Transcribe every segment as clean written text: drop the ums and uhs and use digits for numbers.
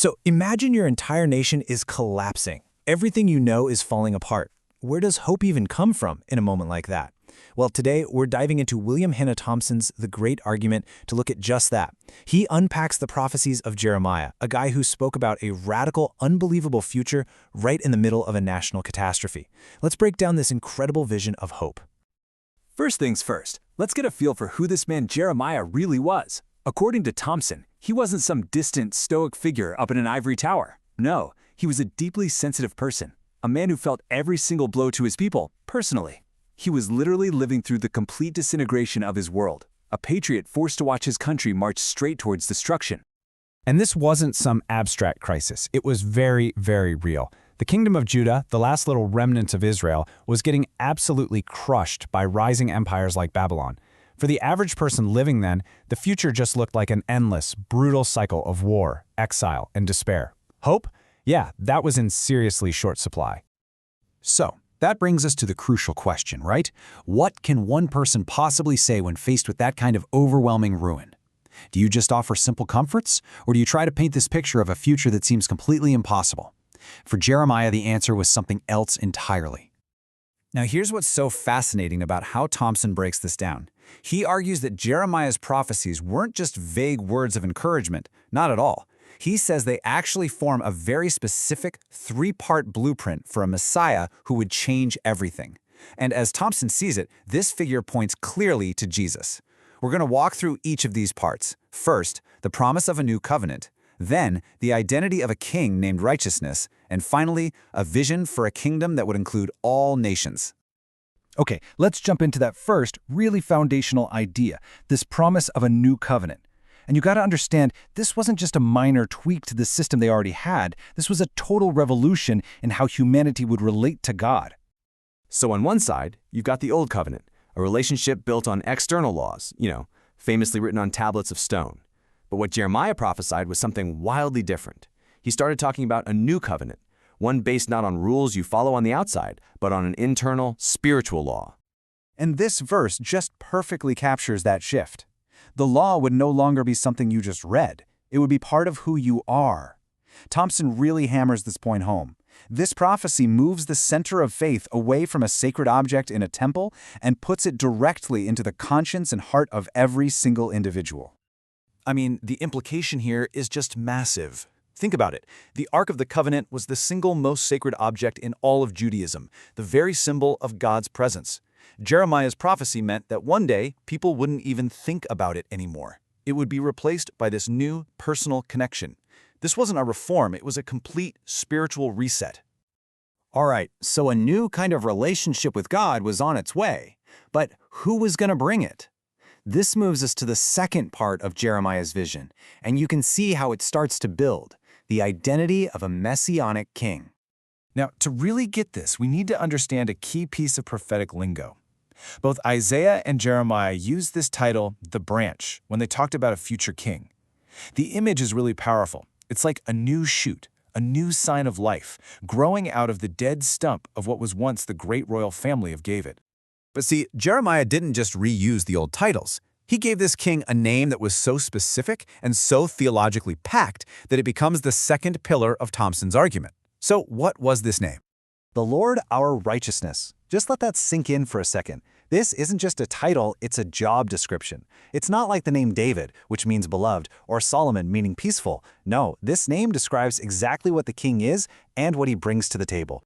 So imagine your entire nation is collapsing. Everything you know is falling apart. Where does hope even come from in a moment like that? Well, today we're diving into William Hanna Thomson's The Great Argument to look at just that. He unpacks the prophecies of Jeremiah, a guy who spoke about a radical, unbelievable future right in the middle of a national catastrophe. Let's break down this incredible vision of hope. First things first, let's get a feel for who this man Jeremiah really was. According to Thomson, he wasn't some distant, stoic figure up in an ivory tower. No, he was a deeply sensitive person, a man who felt every single blow to his people, personally. He was literally living through the complete disintegration of his world, a patriot forced to watch his country march straight towards destruction. And this wasn't some abstract crisis. It was very, very real. The kingdom of Judah, the last little remnant of Israel, was getting absolutely crushed by rising empires like Babylon. For the average person living then, the future just looked like an endless, brutal cycle of war, exile, and despair. Hope? Yeah, that was in seriously short supply. So, that brings us to the crucial question, right? What can one person possibly say when faced with that kind of overwhelming ruin? Do you just offer simple comforts, or do you try to paint this picture of a future that seems completely impossible? For Jeremiah, the answer was something else entirely. Now here's what's so fascinating about how Thomson breaks this down. He argues that Jeremiah's prophecies weren't just vague words of encouragement, not at all. He says they actually form a very specific three-part blueprint for a Messiah who would change everything. And as Thomson sees it, this figure points clearly to Jesus. We're going to walk through each of these parts. First, the promise of a new covenant. Then, the identity of a king named Righteousness. And finally, a vision for a kingdom that would include all nations. Okay, let's jump into that first, really foundational idea, this promise of a new covenant. And you got to understand, this wasn't just a minor tweak to the system they already had. This was a total revolution in how humanity would relate to God. So on one side, you've got the Old Covenant, a relationship built on external laws, famously written on tablets of stone. But what Jeremiah prophesied was something wildly different. He started talking about a new covenant, one based not on rules you follow on the outside, but on an internal, spiritual law. And this verse just perfectly captures that shift. The law would no longer be something you just read. It would be part of who you are. Thomson really hammers this point home. This prophecy moves the center of faith away from a sacred object in a temple and puts it directly into the conscience and heart of every single individual. I mean, the implication here is just massive. Think about it. The Ark of the Covenant was the single most sacred object in all of Judaism, the very symbol of God's presence. Jeremiah's prophecy meant that one day, people wouldn't even think about it anymore. It would be replaced by this new, personal connection. This wasn't a reform, it was a complete spiritual reset. All right, so a new kind of relationship with God was on its way. But who was going to bring it? This moves us to the second part of Jeremiah's vision, and you can see how it starts to build, the identity of a messianic king. Now, to really get this, we need to understand a key piece of prophetic lingo. Both Isaiah and Jeremiah used this title, the branch, when they talked about a future king. The image is really powerful. It's like a new shoot, a new sign of life, growing out of the dead stump of what was once the great royal family of David. But see, Jeremiah didn't just reuse the old titles. He gave this king a name that was so specific and so theologically packed that it becomes the second pillar of Thomson's argument. So what was this name? The Lord our righteousness. Just let that sink in for a second. This isn't just a title, it's a job description. It's not like the name David, which means beloved, or Solomon, meaning peaceful. No, this name describes exactly what the king is and what he brings to the table.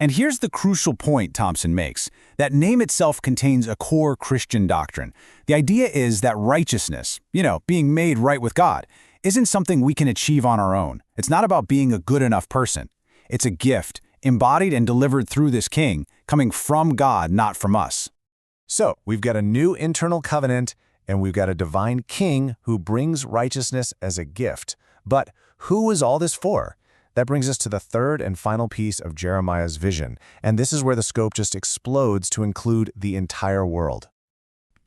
And here's the crucial point Thomson makes. That name itself contains a core Christian doctrine. The idea is that righteousness, being made right with God, isn't something we can achieve on our own. It's not about being a good enough person. It's a gift, embodied and delivered through this king, coming from God, not from us. So, we've got a new internal covenant, and we've got a divine king who brings righteousness as a gift. But who is all this for? That brings us to the third and final piece of Jeremiah's vision, and this is where the scope just explodes to include the entire world.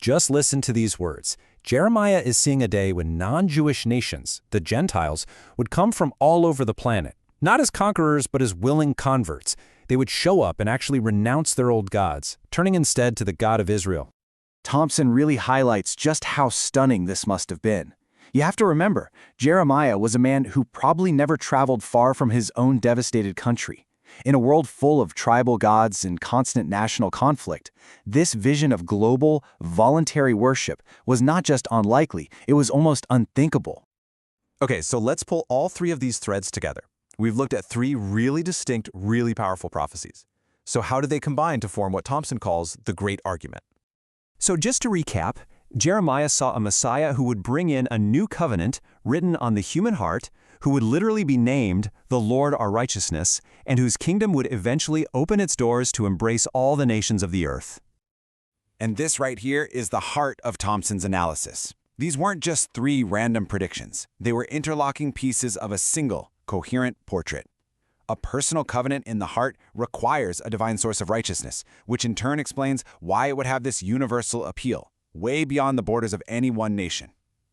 Just listen to these words. Jeremiah is seeing a day when non-Jewish nations, the Gentiles, would come from all over the planet, not as conquerors but as willing converts. They would show up and actually renounce their old gods, turning instead to the God of Israel. Thomson really highlights just how stunning this must have been. You have to remember, Jeremiah was a man who probably never traveled far from his own devastated country. In a world full of tribal gods and constant national conflict, this vision of global, voluntary worship was not just unlikely, it was almost unthinkable. Okay, so let's pull all three of these threads together. We've looked at three really distinct, really powerful prophecies. So how do they combine to form what Thomson calls the Great Argument? So just to recap, Jeremiah saw a Messiah who would bring in a new covenant written on the human heart, who would literally be named the Lord our righteousness, and whose kingdom would eventually open its doors to embrace all the nations of the earth. And this right here is the heart of Thomson's analysis. These weren't just three random predictions. They were interlocking pieces of a single, coherent portrait. A personal covenant in the heart requires a divine source of righteousness, which in turn explains why it would have this universal appeal, way beyond the borders of any one nation.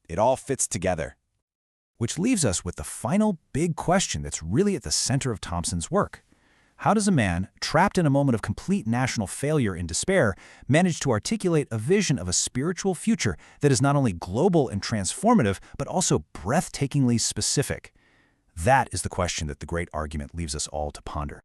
It all fits together. Which leaves us with the final big question that's really at the center of Thomson's work. How does a man, trapped in a moment of complete national failure and despair, manage to articulate a vision of a spiritual future that is not only global and transformative, but also breathtakingly specific? That is the question that the Great Argument leaves us all to ponder.